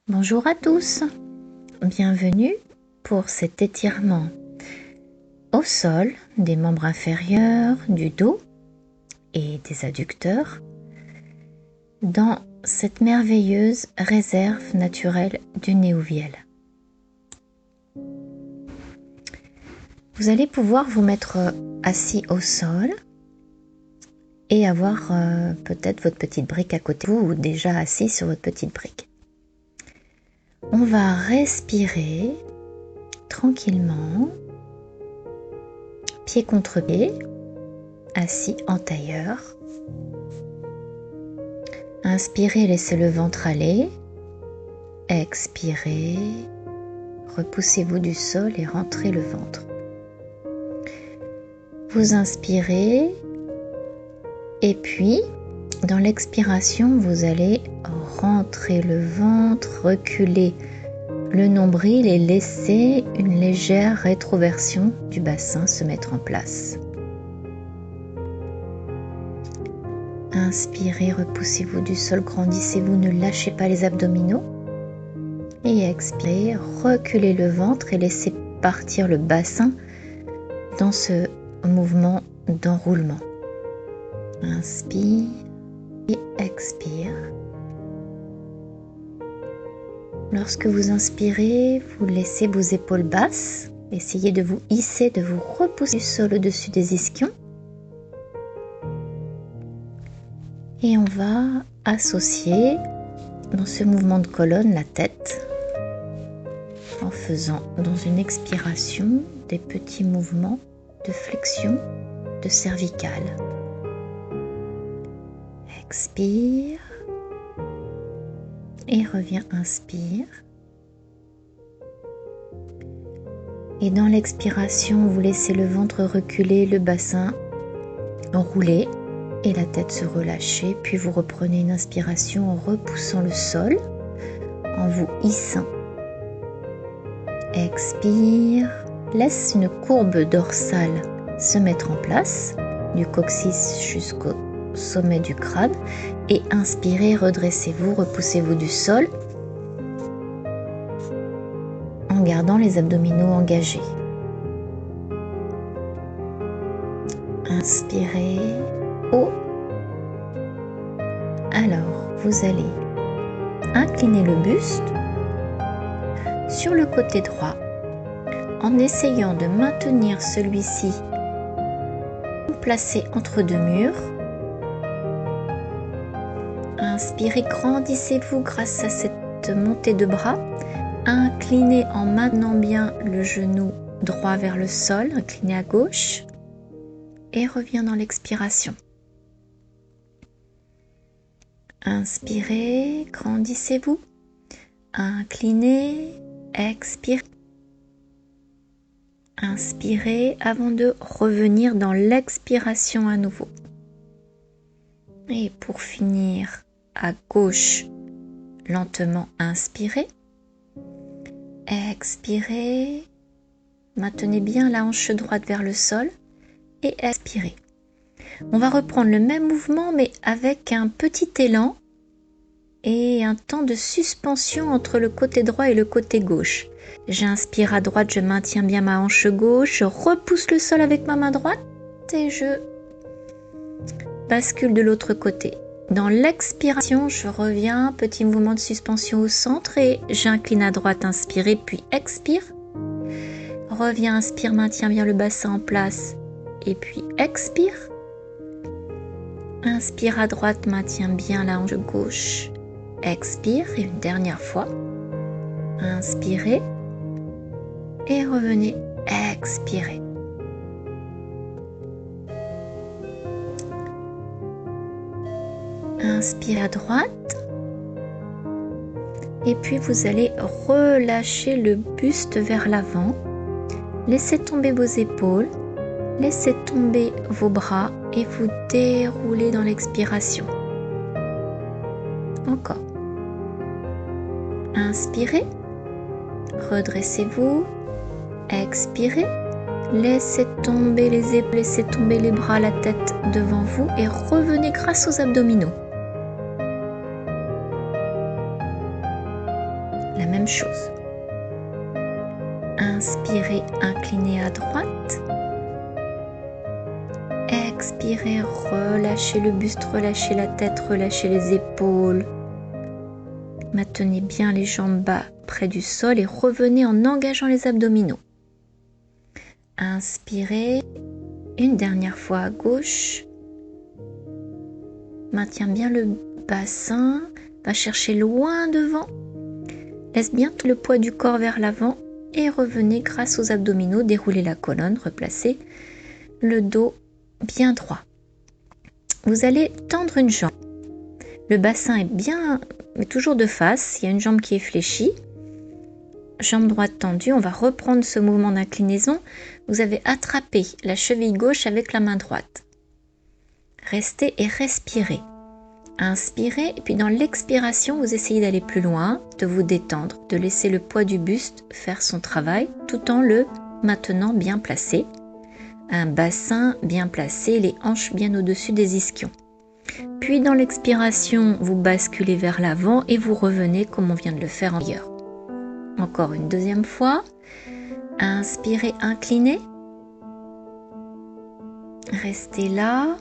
Bonjour à tous, bienvenue pour cet étirement au sol des membres inférieurs, du dos et des adducteurs dans cette merveilleuse réserve naturelle du Néouviel. Vous allez pouvoir vous mettre assis au sol et avoir peut-être votre petite brique à côté de vous ou déjà assis sur votre petite brique. On va respirer tranquillement, pied contre pied, assis en tailleur. Inspirez, laissez le ventre aller. Expirez, repoussez-vous du sol et rentrez le ventre. Vous inspirez et puis, dans l'expiration, vous allez rentrer le ventre, reculer le nombril et laisser une légère rétroversion du bassin se mettre en place. Inspirez, repoussez-vous du sol, grandissez-vous, ne lâchez pas les abdominaux. Et expirez, reculez le ventre et laissez partir le bassin dans ce mouvement d'enroulement. Inspire et expire. Lorsque vous inspirez, vous laissez vos épaules basses. Essayez de vous hisser, de vous repousser du sol au-dessus des ischions. Et on va associer dans ce mouvement de colonne la tête en faisant dans une expiration des petits mouvements de flexion de cervicale. Expire et reviens, inspire. Et dans l'expiration, vous laissez le ventre reculer, le bassin rouler et la tête se relâcher. Puis vous reprenez une inspiration en repoussant le sol, en vous hissant. Expire, laisse une courbe dorsale se mettre en place, du coccyx jusqu'au sommet du crâne. Et inspirez, redressez-vous, repoussez-vous du sol en gardant les abdominaux engagés. Inspirez haut. Alors, vous allez incliner le buste sur le côté droit en essayant de maintenir celui-ci placé entre deux murs. Inspirez, grandissez-vous grâce à cette montée de bras. Inclinez en maintenant bien le genou droit vers le sol, inclinez à gauche et reviens dans l'expiration. Inspirez, grandissez-vous. Inclinez, expirez. Inspirez avant de revenir dans l'expiration à nouveau. Et pour finir, à gauche, lentement inspirez. Expirez. Maintenez bien la hanche droite vers le sol et expirez. On va reprendre le même mouvement mais avec un petit élan et un temps de suspension entre le côté droit et le côté gauche. J'inspire à droite, je maintiens bien ma hanche gauche, je repousse le sol avec ma main droite et je bascule de l'autre côté. Dans l'expiration, je reviens, petit mouvement de suspension au centre et j'incline à droite, inspirez, puis expire. Reviens, inspire, maintiens bien le bassin en place et puis expire. Inspire à droite, maintiens bien la hanche gauche. Expire et une dernière fois. Inspirez et revenez, expirez. Inspirez à droite. Et puis vous allez relâcher le buste vers l'avant. Laissez tomber vos épaules. Laissez tomber vos bras et vous déroulez dans l'expiration. Encore. Inspirez. Redressez-vous. Expirez. Laissez tomber les épaules, laissez tomber les bras, la tête devant vous et revenez grâce aux abdominaux. La même chose. Inspirez, inclinez à droite. Expirez, relâchez le buste, relâchez la tête, relâchez les épaules. Maintenez bien les jambes bas près du sol et revenez en engageant les abdominaux. Inspirez, une dernière fois à gauche. Maintiens bien le bassin, va chercher loin devant. Laisse bien tout le poids du corps vers l'avant et revenez grâce aux abdominaux, déroulez la colonne, replacez le dos bien droit. Vous allez tendre une jambe. Le bassin est bien, mais toujours de face, il y a une jambe qui est fléchie. Jambe droite tendue, on va reprendre ce mouvement d'inclinaison. Vous avez attrapé la cheville gauche avec la main droite. Restez et respirez. Inspirez, et puis dans l'expiration, vous essayez d'aller plus loin, de vous détendre, de laisser le poids du buste faire son travail, tout en le maintenant bien placé. Un bassin bien placé, les hanches bien au-dessus des ischions. Puis dans l'expiration, vous basculez vers l'avant et vous revenez comme on vient de le faire en ailleurs. Encore une deuxième fois. Inspirez, inclinez. Restez là.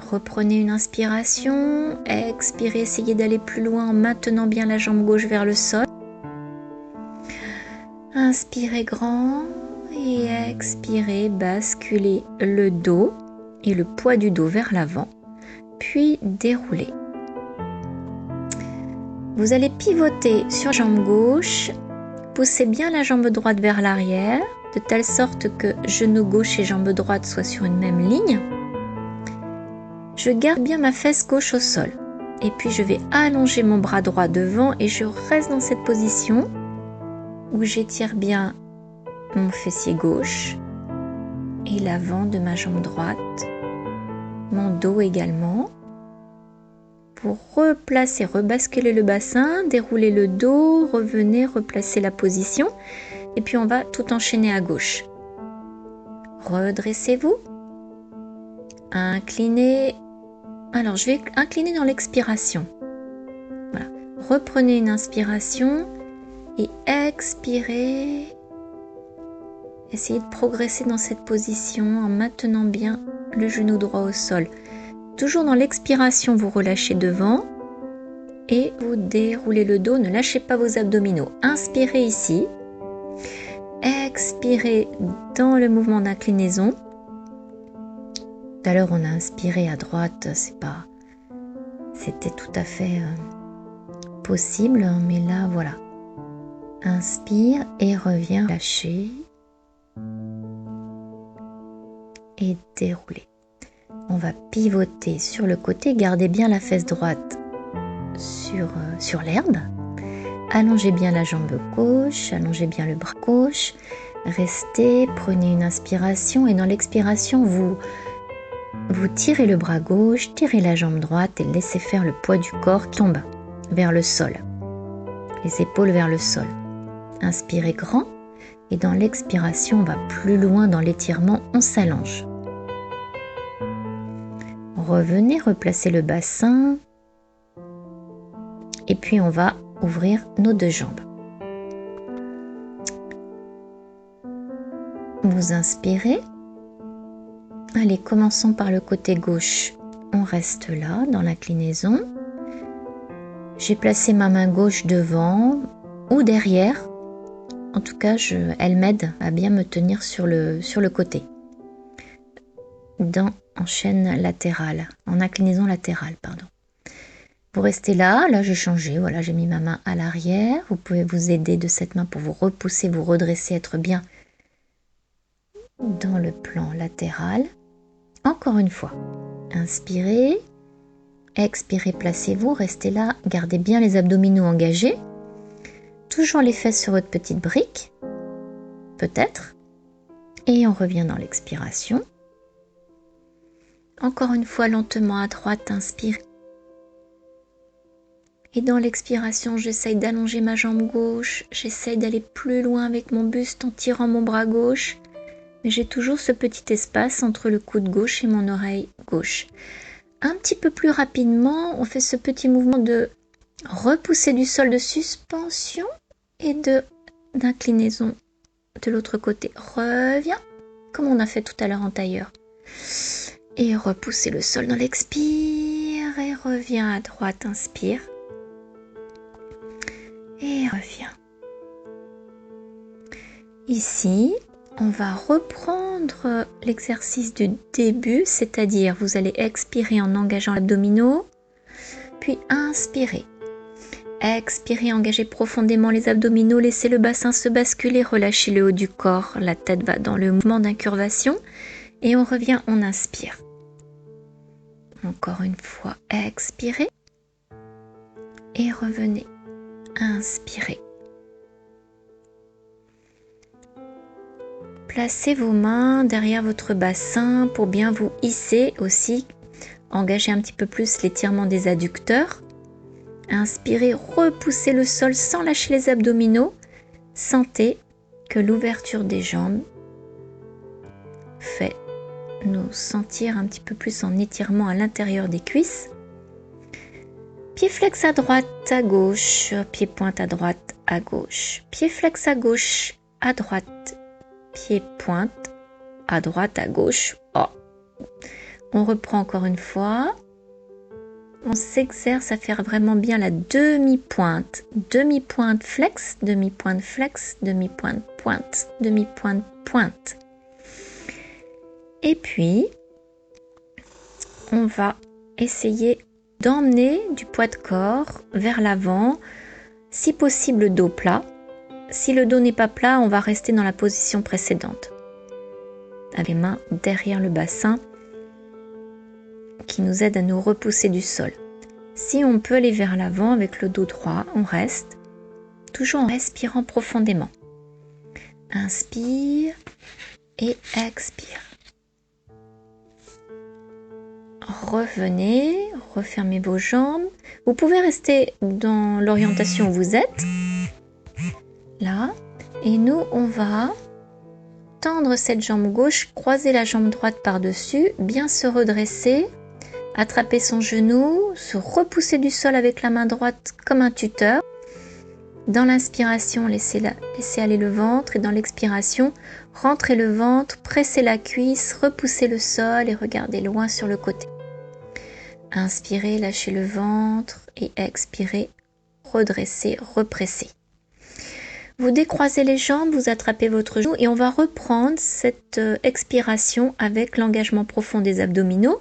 Reprenez une inspiration. Expirez, essayez d'aller plus loin en maintenant bien la jambe gauche vers le sol. Inspirez grand et expirez, basculez le dos et le poids du dos vers l'avant. Puis déroulez. Vous allez pivoter sur la jambe gauche. Poussez bien la jambe droite vers l'arrière, de telle sorte que genou gauche et jambe droite soient sur une même ligne. Je garde bien ma fesse gauche au sol. Et puis je vais allonger mon bras droit devant et je reste dans cette position où j'étire bien mon fessier gauche et l'avant de ma jambe droite, mon dos également. Pour replacer, rebasculer le bassin, dérouler le dos, revenez, replacer la position. Et puis on va tout enchaîner à gauche. Redressez-vous. Inclinez. Alors je vais incliner dans l'expiration. Voilà. Reprenez une inspiration et expirez. Essayez de progresser dans cette position en maintenant bien le genou droit au sol. Toujours dans l'expiration, vous relâchez devant et vous déroulez le dos. Ne lâchez pas vos abdominaux. Inspirez ici. Expirez dans le mouvement d'inclinaison. Tout à l'heure, on a inspiré à droite. C'était tout à fait possible, mais là, voilà. Inspire et reviens. Lâchez et déroulez. On va pivoter sur le côté, gardez bien la fesse droite sur l'herbe. Allongez bien la jambe gauche, allongez bien le bras gauche. Restez, prenez une inspiration et dans l'expiration, vous tirez le bras gauche, tirez la jambe droite et laissez faire le poids du corps qui tombe vers le sol. Les épaules vers le sol. Inspirez grand et dans l'expiration, on va plus loin dans l'étirement, on s'allonge. Revenez, replacez le bassin et puis on va ouvrir nos deux jambes. Vous inspirez. Allez, commençons par le côté gauche. On reste là dans l'inclinaison. J'ai placé ma main gauche devant ou derrière. En tout cas, elle m'aide à bien me tenir sur le côté. En chaîne latérale, en inclinaison latérale, pardon. Vous restez là j'ai changé, voilà, j'ai mis ma main à l'arrière. Vous pouvez vous aider de cette main pour vous repousser, vous redresser, être bien dans le plan latéral. Encore une fois, inspirez, expirez, placez-vous, restez là, gardez bien les abdominaux engagés. Toujours les fesses sur votre petite brique, peut-être. Et on revient dans l'expiration. Encore une fois, lentement à droite, inspire. Et dans l'expiration, j'essaye d'allonger ma jambe gauche. J'essaye d'aller plus loin avec mon buste en tirant mon bras gauche. Mais j'ai toujours ce petit espace entre le coude gauche et mon oreille gauche. Un petit peu plus rapidement, on fait ce petit mouvement de repousser du sol de suspension et d'inclinaison de l'autre côté. Reviens, comme on a fait tout à l'heure en tailleur. Et repoussez le sol dans l'expire et reviens à droite, inspire. Et reviens. Ici, on va reprendre l'exercice du début, c'est-à-dire vous allez expirer en engageant l'abdominaux, puis inspirer. Expirez, engagez profondément les abdominaux, laissez le bassin se basculer, relâchez le haut du corps, la tête va dans le mouvement d'incurvation et on revient, on inspire. Encore une fois, expirez et revenez, inspirez. Placez vos mains derrière votre bassin pour bien vous hisser aussi, engagez un petit peu plus l'étirement des adducteurs. Inspirez, repoussez le sol sans lâcher les abdominaux. Sentez que l'ouverture des jambes fait nous sentir un petit peu plus en étirement à l'intérieur des cuisses. Pied flex à droite, à gauche, pied pointe à droite, à gauche. Pied flex à gauche, à droite, pied pointe à droite, à gauche. Oh. On reprend encore une fois. On s'exerce à faire vraiment bien la demi-pointe. Demi-pointe flex, demi-pointe flex, demi-pointe pointe, demi-pointe pointe. Et puis, on va essayer d'emmener du poids de corps vers l'avant, si possible le dos plat. Si le dos n'est pas plat, on va rester dans la position précédente. Avec les mains derrière le bassin, qui nous aide à nous repousser du sol. Si on peut aller vers l'avant avec le dos droit, on reste, toujours en respirant profondément. Inspire et expire. Revenez, refermez vos jambes. Vous pouvez rester dans l'orientation où vous êtes, là, et nous on va tendre cette jambe gauche, croiser la jambe droite par-dessus, bien se redresser, attraper son genou, se repousser du sol avec la main droite comme un tuteur. Dans l'inspiration, laissez aller le ventre et dans l'expiration, rentrez le ventre, pressez la cuisse, repoussez le sol et regardez loin sur le côté. Inspirez, lâchez le ventre et expirez, redressez, repressez. Vous décroisez les jambes, vous attrapez votre genou et on va reprendre cette expiration avec l'engagement profond des abdominaux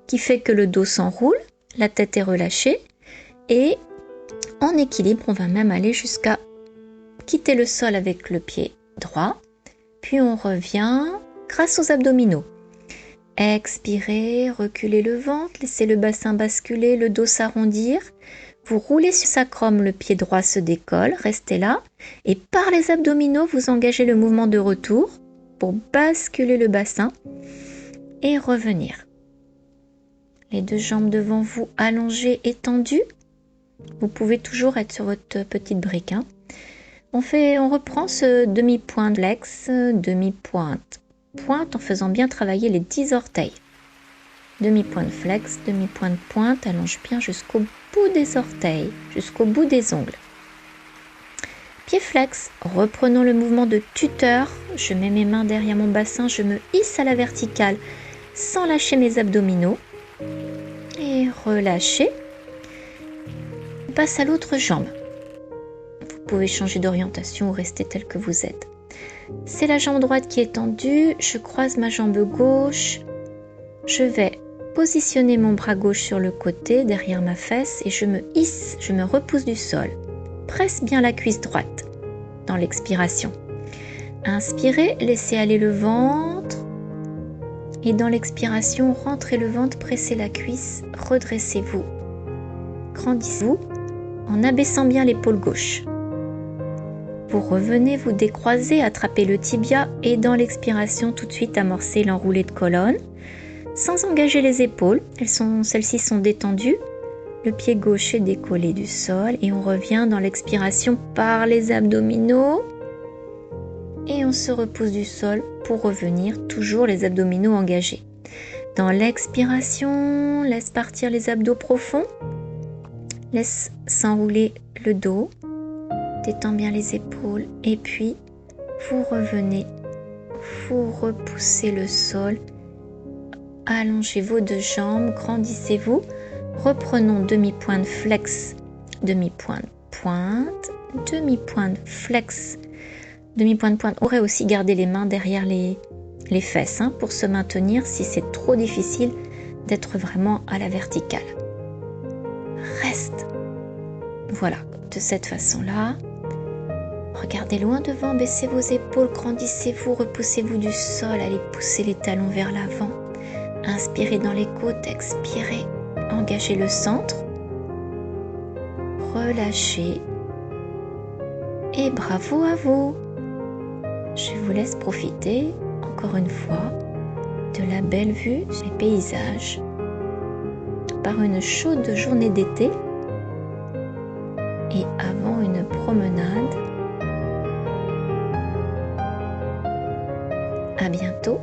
qui fait que le dos s'enroule, la tête est relâchée et en équilibre, on va même aller jusqu'à quitter le sol avec le pied droit, puis on revient grâce aux abdominaux. Expirez, reculez le ventre, laissez le bassin basculer, le dos s'arrondir. Vous roulez sur le sacrum, le pied droit se décolle, restez là et par les abdominaux, vous engagez le mouvement de retour pour basculer le bassin et revenir. Les deux jambes devant vous allongées, étendues. Vous pouvez toujours être sur votre petite brique. On reprend ce demi-pointe flex, demi-pointe pointe en faisant bien travailler les 10 orteils. Demi-pointe flex, demi-pointe pointe, allonge bien jusqu'au bout des orteils, jusqu'au bout des ongles. Pied flex, reprenons le mouvement de tuteur. Je mets mes mains derrière mon bassin, je me hisse à la verticale sans lâcher mes abdominaux. Et relâchez. On passe à l'autre jambe. Vous pouvez changer d'orientation ou rester tel que vous êtes. C'est la jambe droite qui est tendue. Je croise ma jambe gauche. Je vais positionner mon bras gauche sur le côté, derrière ma fesse, et je me hisse, je me repousse du sol. Presse bien la cuisse droite dans l'expiration. Inspirez, laissez aller le ventre. Et dans l'expiration, rentrez le ventre, pressez la cuisse, redressez-vous. Grandissez-vous en abaissant bien l'épaule gauche. Vous revenez, vous décroisez, attrapez le tibia et dans l'expiration, tout de suite amorcez l'enroulé de colonne. Sans engager les épaules, celles-ci sont détendues. Le pied gauche est décollé du sol et on revient dans l'expiration par les abdominaux. Et on se repousse du sol pour revenir, toujours les abdominaux engagés. Dans l'expiration, laisse partir les abdos profonds. Laisse s'enrouler le dos. détends bien les épaules et puis vous revenez, vous repoussez le sol, allongez vos deux jambes, grandissez-vous, reprenons demi-pointe flex, demi-pointe pointe, demi-pointe flex, demi-pointe pointe. On pourrait aussi garder les mains derrière les fesses pour se maintenir si c'est trop difficile d'être vraiment à la verticale. Reste. Voilà, de cette façon-là. Regardez loin devant, baissez vos épaules, grandissez-vous, repoussez-vous du sol, allez pousser les talons vers l'avant. Inspirez dans les côtes, expirez, engagez le centre, relâchez et bravo à vous. Je vous laisse profiter, encore une fois, de la belle vue des paysages par une chaude journée d'été et avant une promenade. À bientôt.